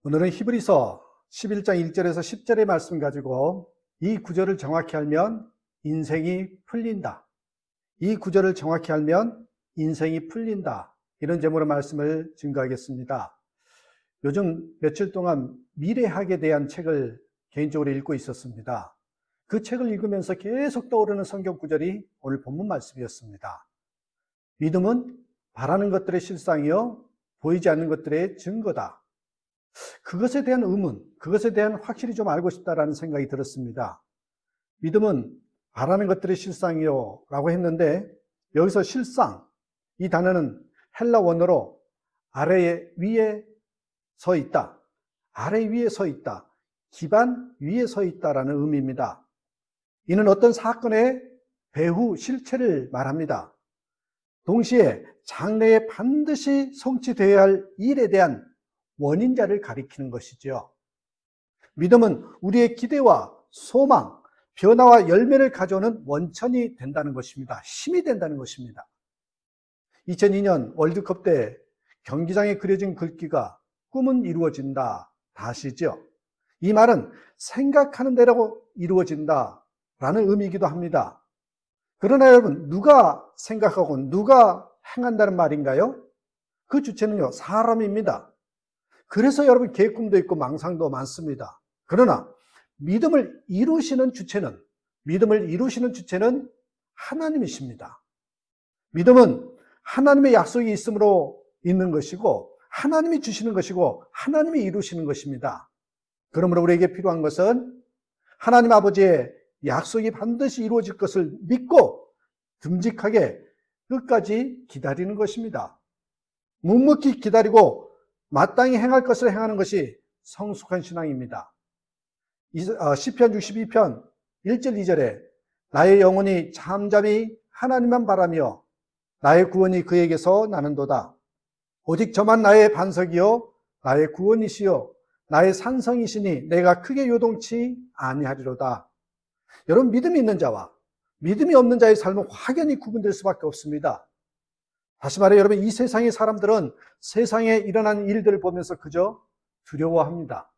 오늘은 히브리서 11장 1절에서 10절의 말씀 가지고 이 구절을 정확히 알면 인생이 풀린다. 이 구절을 정확히 알면 인생이 풀린다. 이런 제목으로 말씀을 증거하겠습니다. 요즘 며칠 동안 미래학에 대한 책을 개인적으로 읽고 있었습니다. 그 책을 읽으면서 계속 떠오르는 성경 구절이 오늘 본문 말씀이었습니다. 믿음은 바라는 것들의 실상이요 보이지 않는 것들의 증거다. 그것에 대한 의문, 그것에 대한 확실히 좀 알고 싶다라는 생각이 들었습니다. 믿음은 바라는 것들의 실상이요 라고 했는데, 여기서 실상, 이 단어는 헬라 원어로 아래 위에 서 있다, 아래 위에 서 있다, 기반 위에 서 있다라는 의미입니다. 이는 어떤 사건의 배후 실체를 말합니다. 동시에 장래에 반드시 성취되어야 할 일에 대한 원인자를 가리키는 것이죠. 믿음은 우리의 기대와 소망, 변화와 열매를 가져오는 원천이 된다는 것입니다. 힘이 된다는 것입니다. 2002년 월드컵 때 경기장에 그려진 글귀가 꿈은 이루어진다. 다 아시죠? 이 말은 생각하는 대로 이루어진다라는 의미이기도 합니다. 그러나 여러분, 누가 생각하고 누가 행한다는 말인가요? 그 주체는요, 사람입니다. 그래서 여러분 계획꿈도 있고 망상도 많습니다. 그러나 믿음을 이루시는 주체는 하나님이십니다. 믿음은 하나님의 약속이 있으므로 있는 것이고, 하나님이 주시는 것이고, 하나님이 이루시는 것입니다. 그러므로 우리에게 필요한 것은 하나님 아버지의 약속이 반드시 이루어질 것을 믿고 듬직하게 끝까지 기다리는 것입니다. 묵묵히 기다리고 마땅히 행할 것을 행하는 것이 성숙한 신앙입니다. 시편 62편 1절 2절에 나의 영혼이 잠잠히 하나님만 바라며 나의 구원이 그에게서 나는도다. 오직 저만 나의 반석이요 나의 구원이시요 나의 산성이시니 내가 크게 요동치 아니하리로다. 여러분, 믿음이 있는 자와 믿음이 없는 자의 삶은 확연히 구분될 수밖에 없습니다. 다시 말해 여러분, 이 세상의 사람들은 세상에 일어나는 일들을 보면서 그저 두려워합니다.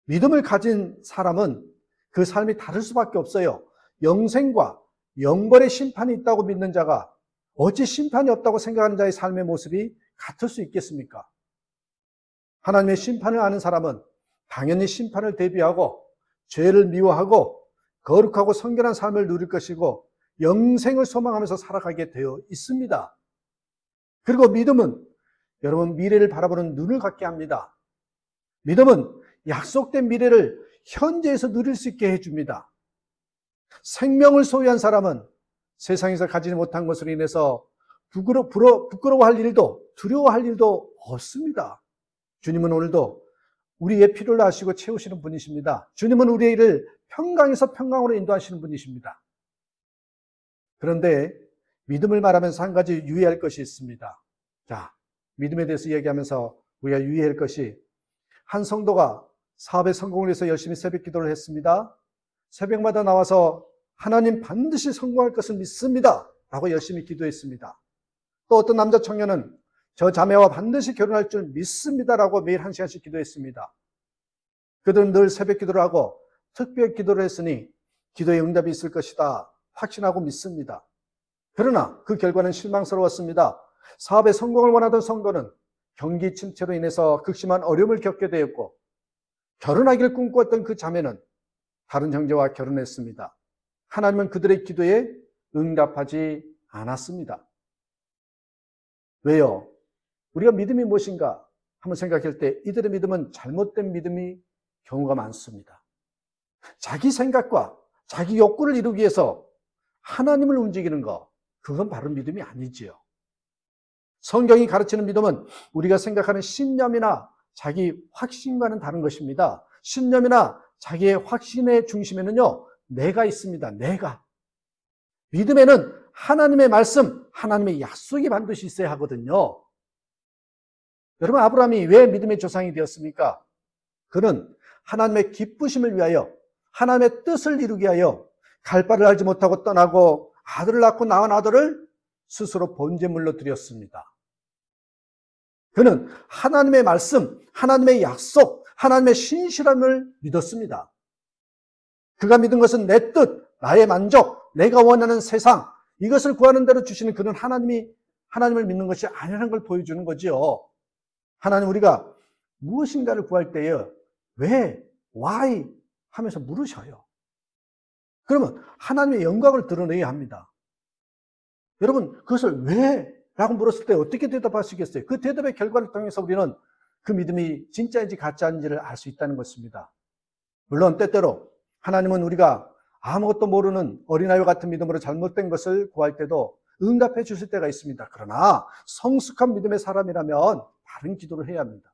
믿음을 가진 사람은 그 삶이 다를 수밖에 없어요. 영생과 영벌의 심판이 있다고 믿는 자가 어찌 심판이 없다고 생각하는 자의 삶의 모습이 같을 수 있겠습니까? 하나님의 심판을 아는 사람은 당연히 심판을 대비하고 죄를 미워하고 거룩하고 성결한 삶을 누릴 것이고 영생을 소망하면서 살아가게 되어 있습니다. 그리고 믿음은 여러분 미래를 바라보는 눈을 갖게 합니다. 믿음은 약속된 미래를 현재에서 누릴 수 있게 해줍니다. 생명을 소유한 사람은 세상에서 가지지 못한 것으로 인해서 부끄러워할 일도 두려워할 일도 없습니다. 주님은 오늘도 우리의 필요를 아시고 채우시는 분이십니다. 주님은 우리를 평강에서 평강으로 인도하시는 분이십니다. 그런데 믿음을 말하면서 한 가지 유의할 것이 있습니다. 자, 믿음에 대해서 얘기하면서 우리가 유의할 것이, 한 성도가 사업에 성공을 위해서 열심히 새벽 기도를 했습니다. 새벽마다 나와서 하나님 반드시 성공할 것을 믿습니다 라고 열심히 기도했습니다. 또 어떤 남자 청년은 저 자매와 반드시 결혼할 줄 믿습니다 라고 매일 1시간씩 기도했습니다. 그들은 늘 새벽 기도를 하고 특별 기도를 했으니 기도에 응답이 있을 것이다 확신하고 믿습니다. 그러나 그 결과는 실망스러웠습니다. 사업에 성공을 원하던 성도는 경기 침체로 인해서 극심한 어려움을 겪게 되었고, 결혼하기를 꿈꾸었던 그 자매는 다른 형제와 결혼했습니다. 하나님은 그들의 기도에 응답하지 않았습니다. 왜요? 우리가 믿음이 무엇인가 한번 생각할 때 이들의 믿음은 잘못된 믿음이 경우가 많습니다. 자기 생각과 자기 욕구를 이루기 위해서 하나님을 움직이는 것, 그건 바로 믿음이 아니지요. 성경이 가르치는 믿음은 우리가 생각하는 신념이나 자기 확신과는 다른 것입니다. 신념이나 자기의 확신의 중심에는요, 내가 있습니다. 내가. 믿음에는 하나님의 말씀, 하나님의 약속이 반드시 있어야 하거든요. 여러분, 아브라함이 왜 믿음의 조상이 되었습니까? 그는 하나님의 기쁘심을 위하여, 하나님의 뜻을 이루기 위하여 갈 바를 알지 못하고 떠나고 아들을 낳고 낳은 아들을 스스로 번제물로 드렸습니다. 그는 하나님의 말씀, 하나님의 약속, 하나님의 신실함을 믿었습니다. 그가 믿은 것은 내 뜻, 나의 만족, 내가 원하는 세상, 이것을 구하는 대로 주시는 그는 하나님을 믿는 것이 아니라는 걸 보여주는 거지요. 하나님, 우리가 무엇인가를 구할 때에 왜, why 하면서 물으셔요. 그러면 하나님의 영광을 드러내야 합니다. 여러분, 그것을 왜? 라고 물었을 때 어떻게 대답하시겠어요? 그 대답의 결과를 통해서 우리는 그 믿음이 진짜인지 가짜인지를 알 수 있다는 것입니다. 물론 때때로 하나님은 우리가 아무것도 모르는 어린아이와 같은 믿음으로 잘못된 것을 구할 때도 응답해 주실 때가 있습니다. 그러나 성숙한 믿음의 사람이라면 다른 기도를 해야 합니다.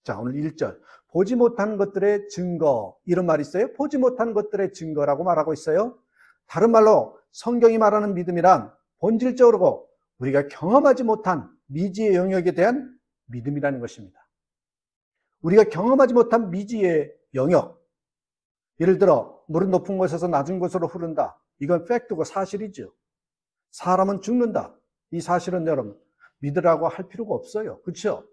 자, 오늘 1절. 보지 못한 것들의 증거. 이런 말이 있어요. 보지 못한 것들의 증거라고 말하고 있어요. 다른 말로 성경이 말하는 믿음이란 본질적으로 우리가 경험하지 못한 미지의 영역에 대한 믿음이라는 것입니다. 우리가 경험하지 못한 미지의 영역. 예를 들어 물은 높은 곳에서 낮은 곳으로 흐른다. 이건 팩트고 사실이죠. 사람은 죽는다. 이 사실은 여러분 믿으라고 할 필요가 없어요. 그렇죠?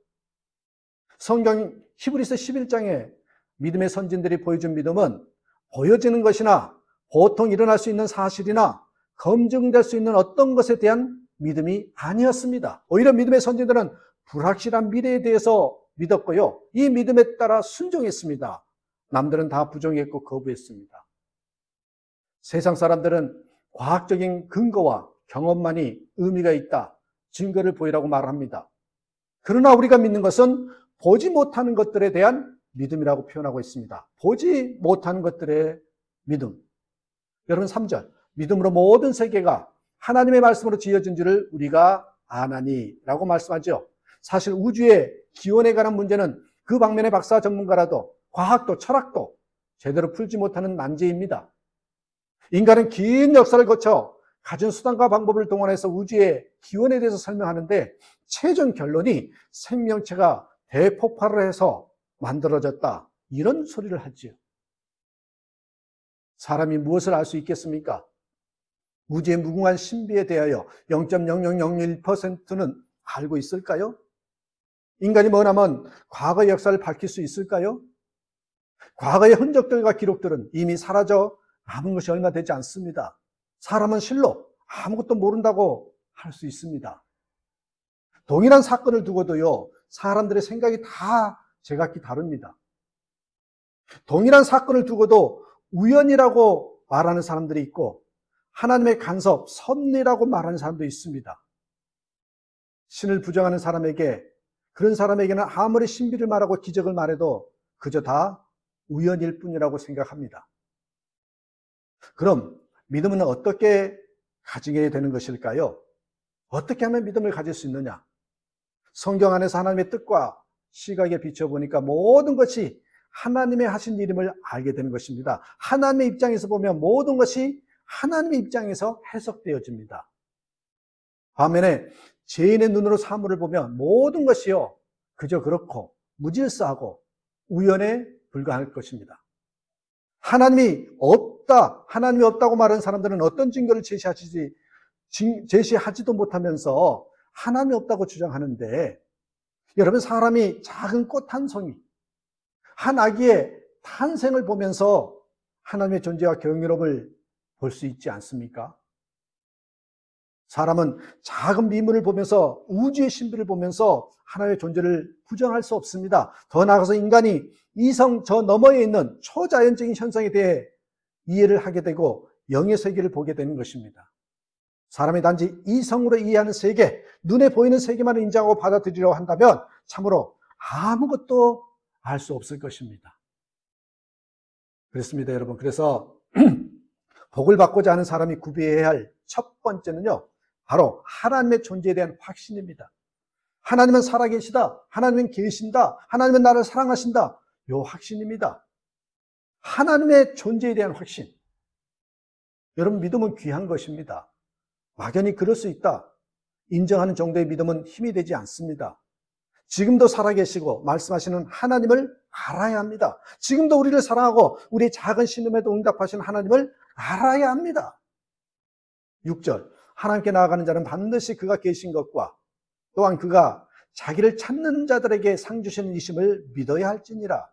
성경 히브리서 11장에 믿음의 선진들이 보여준 믿음은 보여지는 것이나 보통 일어날 수 있는 사실이나 검증될 수 있는 어떤 것에 대한 믿음이 아니었습니다. 오히려 믿음의 선진들은 불확실한 미래에 대해서 믿었고요. 이 믿음에 따라 순종했습니다. 남들은 다 부정했고 거부했습니다. 세상 사람들은 과학적인 근거와 경험만이 의미가 있다. 증거를 보이라고 말합니다. 그러나 우리가 믿는 것은 보지 못하는 것들에 대한 믿음이라고 표현하고 있습니다. 보지 못하는 것들의 믿음. 여러분 3절. 믿음으로 모든 세계가 하나님의 말씀으로 지어진 줄을 우리가 아나니 라고 말씀하죠. 사실 우주의 기원에 관한 문제는 그 방면의 박사 전문가라도 과학도 철학도 제대로 풀지 못하는 난제입니다. 인간은 긴 역사를 거쳐 가진 수단과 방법을 동원해서 우주의 기원에 대해서 설명하는데 최종 결론이 생명체가 대폭발을 해서 만들어졌다. 이런 소리를 하지요. 사람이 무엇을 알 수 있겠습니까? 우주의 무궁한 신비에 대하여 0.0001%는 알고 있을까요? 인간이 머나먼 과거의 역사를 밝힐 수 있을까요? 과거의 흔적들과 기록들은 이미 사라져 남은 것이 얼마 되지 않습니다. 사람은 실로 아무것도 모른다고 할 수 있습니다. 동일한 사건을 두고도요, 사람들의 생각이 다 제각기 다릅니다. 동일한 사건을 두고도 우연이라고 말하는 사람들이 있고 하나님의 간섭, 섭리라고 말하는 사람도 있습니다. 신을 부정하는 사람에게, 그런 사람에게는 아무리 신비를 말하고 기적을 말해도 그저 다 우연일 뿐이라고 생각합니다. 그럼 믿음은 어떻게 가지게 되는 것일까요? 어떻게 하면 믿음을 가질 수 있느냐? 성경 안에서 하나님의 뜻과 시각에 비춰보니까 모든 것이 하나님의 하신 일임을 알게 되는 것입니다. 하나님의 입장에서 보면 모든 것이 하나님의 입장에서 해석되어집니다. 반면에 죄인의 눈으로 사물을 보면 모든 것이요 그저 그렇고 무질서하고 우연에 불과할 것입니다. 하나님이 없다고 말하는 사람들은 어떤 증거를 제시하지도 못하면서 하나님이 없다고 주장하는데, 여러분, 사람이 작은 꽃 한 송이, 한 아기의 탄생을 보면서 하나님의 존재와 경이로움을 볼 수 있지 않습니까? 사람은 작은 미물을 보면서, 우주의 신비를 보면서 하나님의 존재를 부정할 수 없습니다. 더 나아가서 인간이 이성 저 너머에 있는 초자연적인 현상에 대해 이해를 하게 되고 영의 세계를 보게 되는 것입니다. 사람이 단지 이성으로 이해하는 세계, 눈에 보이는 세계만을 인정하고 받아들이려고 한다면 참으로 아무것도 알 수 없을 것입니다. 그렇습니다, 여러분. 그래서 복을 받고자 하는 사람이 구비해야 할 첫 번째는요, 바로 하나님의 존재에 대한 확신입니다. 하나님은 살아계시다, 하나님은 계신다, 하나님은 나를 사랑하신다, 이 확신입니다. 하나님의 존재에 대한 확신. 여러분, 믿음은 귀한 것입니다. 막연히 그럴 수 있다 인정하는 정도의 믿음은 힘이 되지 않습니다. 지금도 살아계시고 말씀하시는 하나님을 알아야 합니다. 지금도 우리를 사랑하고 우리의 작은 신음에도 응답하시는 하나님을 알아야 합니다. 6절, 하나님께 나아가는 자는 반드시 그가 계신 것과 또한 그가 자기를 찾는 자들에게 상 주시는 이심을 믿어야 할지니라.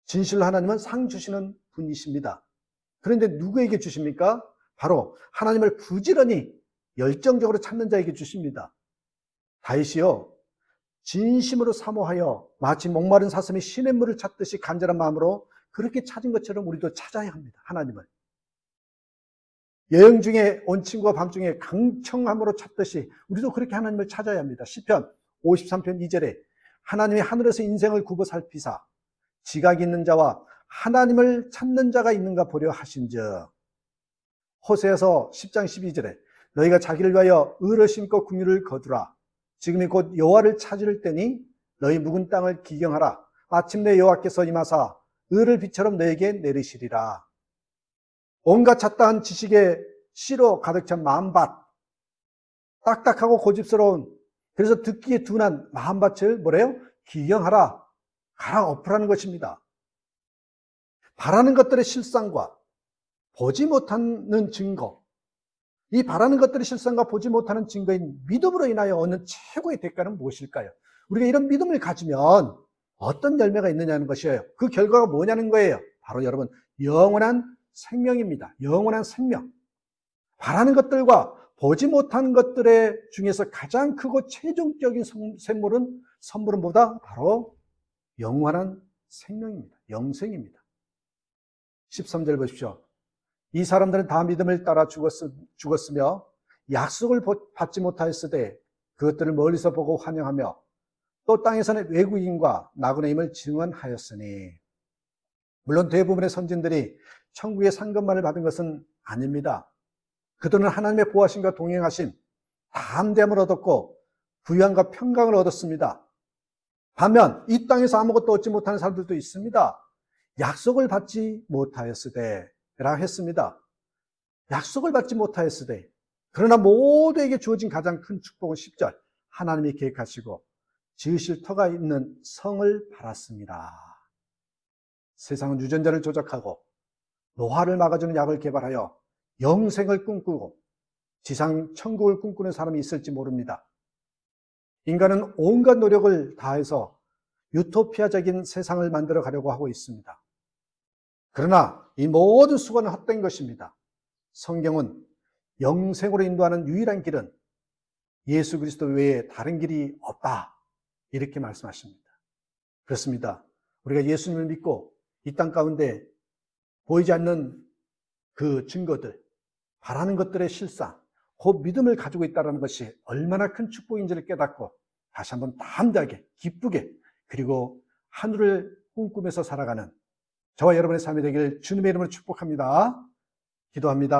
진실로 하나님은 상 주시는 분이십니다. 그런데 누구에게 주십니까? 바로 하나님을 부지런히 열정적으로 찾는 자에게 주십니다. 다윗이요, 진심으로 사모하여 마치 목마른 사슴이 시냇물을 찾듯이 간절한 마음으로 그렇게 찾은 것처럼 우리도 찾아야 합니다. 하나님을. 여행 중에 온 친구가 밤중에 강청함으로 찾듯이 우리도 그렇게 하나님을 찾아야 합니다. 시편 53편 2절에 하나님이 하늘에서 인생을 굽어 살피사 지각 있는 자와 하나님을 찾는 자가 있는가 보려 하신즉, 호세아서 10장 12절에 너희가 자기를 위하여 의를 심고 긍휼을 거두라. 지금이 곧 여호와를 찾을 때니 너희 묵은 땅을 기경하라. 마침내 여호와께서 임하사 의를 비처럼 너에게 내리시리라. 온갖 잡다한 지식에 씨로 가득 찬 마음밭, 딱딱하고 고집스러운, 그래서 듣기에 둔한 마음밭을 뭐래요? 기경하라, 갈아엎으라는 것입니다. 바라는 것들의 실상과 보지 못하는 증거, 이 바라는 것들의 실상과 보지 못하는 증거인 믿음으로 인하여 얻는 최고의 대가는 무엇일까요? 우리가 이런 믿음을 가지면 어떤 열매가 있느냐는 것이에요. 그 결과가 뭐냐는 거예요. 바로 여러분, 영원한 생명입니다. 영원한 생명. 바라는 것들과 보지 못한 것들의 중에서 가장 크고 최종적인 선물은 뭐다? 바로 영원한 생명입니다. 영생입니다. 13절 보십시오. 이 사람들은 다 믿음을 따라 죽었으며 약속을 받지 못하였으되 그것들을 멀리서 보고 환영하며 또 땅에서는 외국인과 나그네임을 증언하였으니. 물론 대부분의 선진들이 천국의 상급만을 받은 것은 아닙니다. 그들은 하나님의 보호하심과 동행하심, 담대함을 얻었고 부유함과 평강을 얻었습니다. 반면 이 땅에서 아무것도 얻지 못하는 사람들도 있습니다. 약속을 받지 못하였으되 라 했습니다. 약속을 받지 못하였으되, 그러나 모두에게 주어진 가장 큰 축복은 10절, 하나님이 계획하시고 지으실 터가 있는 성을 바랐습니다. 세상은 유전자를 조작하고 노화를 막아주는 약을 개발하여 영생을 꿈꾸고 지상 천국을 꿈꾸는 사람이 있을지 모릅니다. 인간은 온갖 노력을 다해서 유토피아적인 세상을 만들어 가려고 하고 있습니다. 그러나 이 모든 수고는 헛된 것입니다. 성경은 영생으로 인도하는 유일한 길은 예수 그리스도 외에 다른 길이 없다, 이렇게 말씀하십니다. 그렇습니다. 우리가 예수님을 믿고 이 땅 가운데 보이지 않는 그 증거들, 바라는 것들의 실상, 그 믿음을 가지고 있다는 것이 얼마나 큰 축복인지를 깨닫고 다시 한번 담대하게, 기쁘게, 그리고 하늘을 꿈꾸면서 살아가는 저와 여러분의 삶이 되길 주님의 이름으로 축복합니다. 기도합니다.